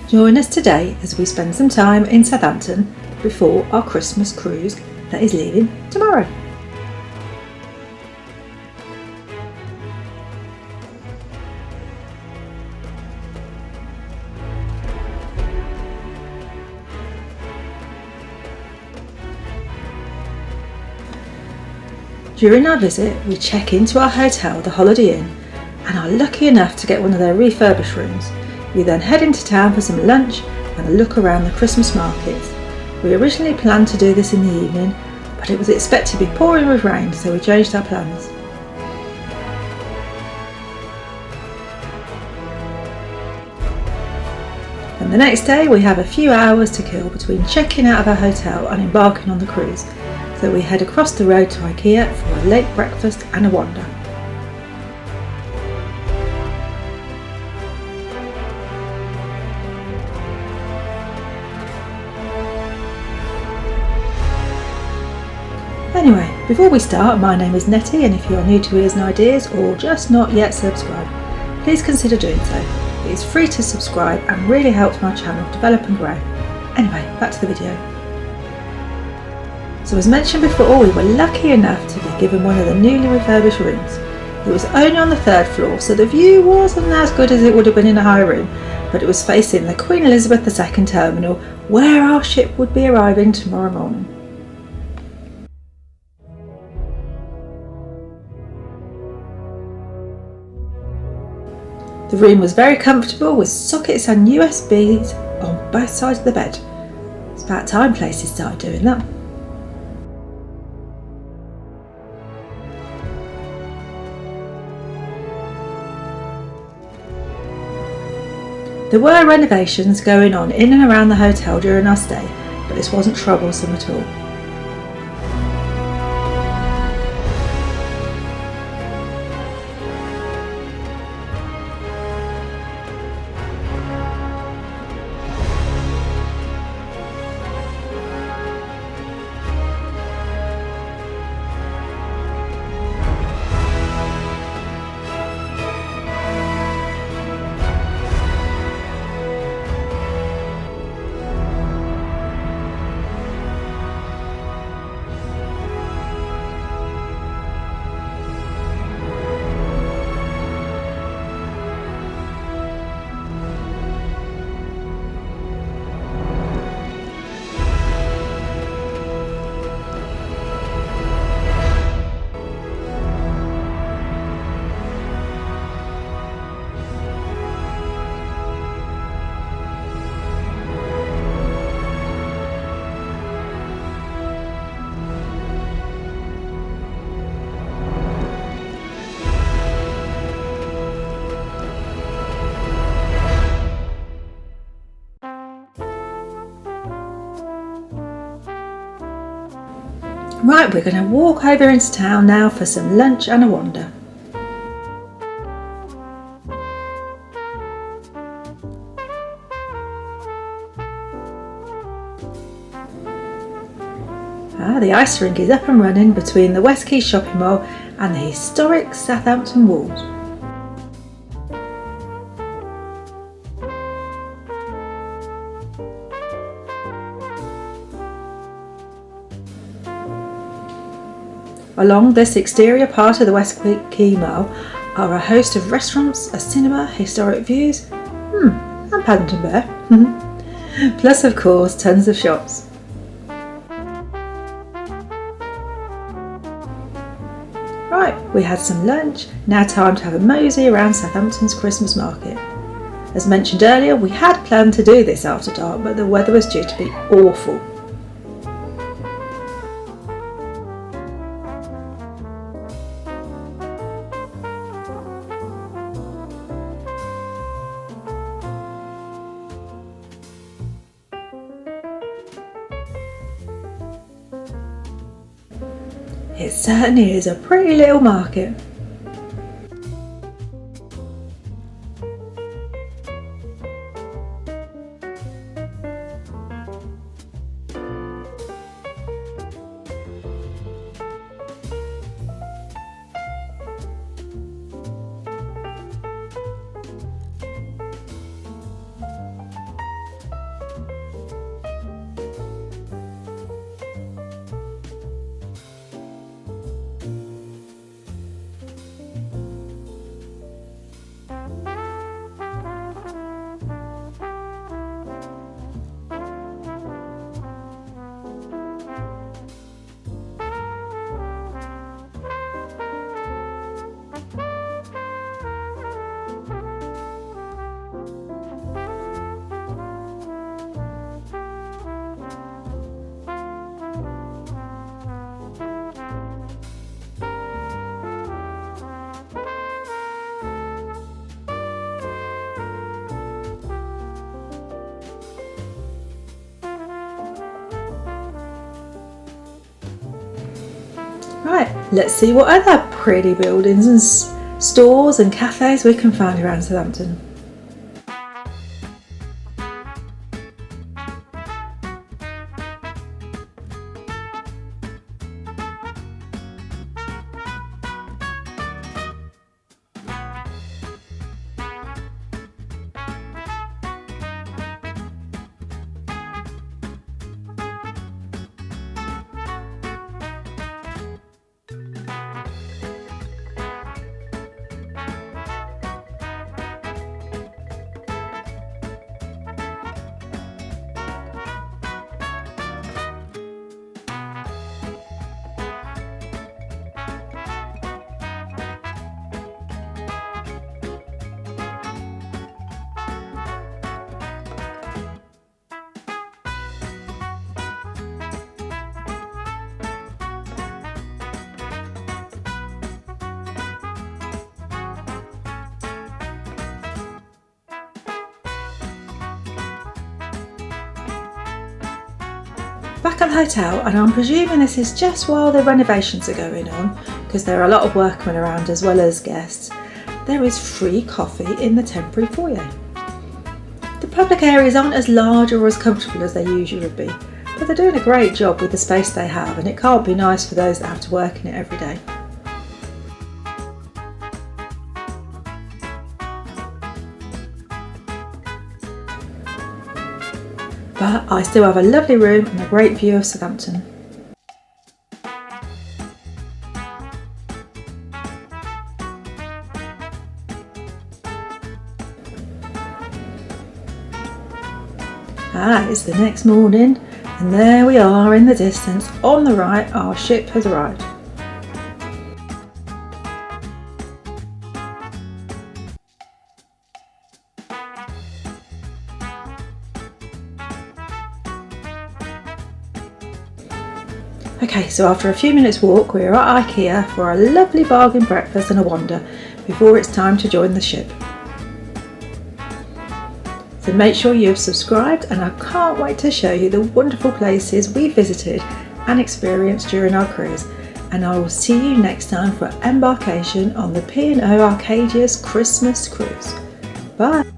Join us today as we spend some time in Southampton before our Christmas cruise that is leaving tomorrow. During our visit, we check into our hotel, the Holiday Inn, and are lucky enough to get one of their refurbished rooms. We then head into town for some lunch and a look around the Christmas markets. We originally planned to do this in the evening, but it was expected to be pouring with rain, so we changed our plans. And the next day we have a few hours to kill between checking out of our hotel and embarking on the cruise, so we head across the road to IKEA for a late breakfast and a wander. Anyway, before we start, my name is Nettie, and if you are new to Ears and Ideas or just not yet subscribed, please consider doing so. It is free to subscribe and really helps my channel develop and grow. Anyway, back to the video. So as mentioned before, we were lucky enough to be given one of the newly refurbished rooms. It was only on the 3rd floor, so the view wasn't as good as it would have been in a high room, but it was facing the Queen Elizabeth II terminal, where our ship would be arriving tomorrow morning. The room was very comfortable with sockets and USBs on both sides of the bed. It's about time places started doing that. There were renovations going on in and around the hotel during our stay, but this wasn't troublesome at all. Right, we're going to walk over into town now for some lunch and a wander. The ice rink is up and running between the West Quay shopping mall and the historic Southampton walls. Along this exterior part of the West Quay Mall are a host of restaurants, a cinema, historic views, and Paddington Bear, plus of course tons of shops. Right, we had some lunch, now time to have a mosey around Southampton's Christmas Market. As mentioned earlier, we had planned to do this after dark, but the weather was due to be awful. It certainly is a pretty little market. Let's see what other pretty buildings and stores and cafes we can find around Southampton. Back at the hotel, and I'm presuming this is just while the renovations are going on, because there are a lot of workmen around as well as guests, there is free coffee in the temporary foyer. The public areas aren't as large or as comfortable as they usually would be, but they're doing a great job with the space they have, and it can't be nice for those that have to work in it every day. But I still have a lovely room and a great view of Southampton. It's the next morning, and there we are in the distance. On the right, our ship has arrived. Okay, so after a few minutes walk, we're at IKEA for a lovely bargain breakfast and a wander before it's time to join the ship. So make sure you've subscribed, and I can't wait to show you the wonderful places we visited and experienced during our cruise. And I will see you next time for Embarkation on the P&O Arcadia's Christmas cruise. Bye!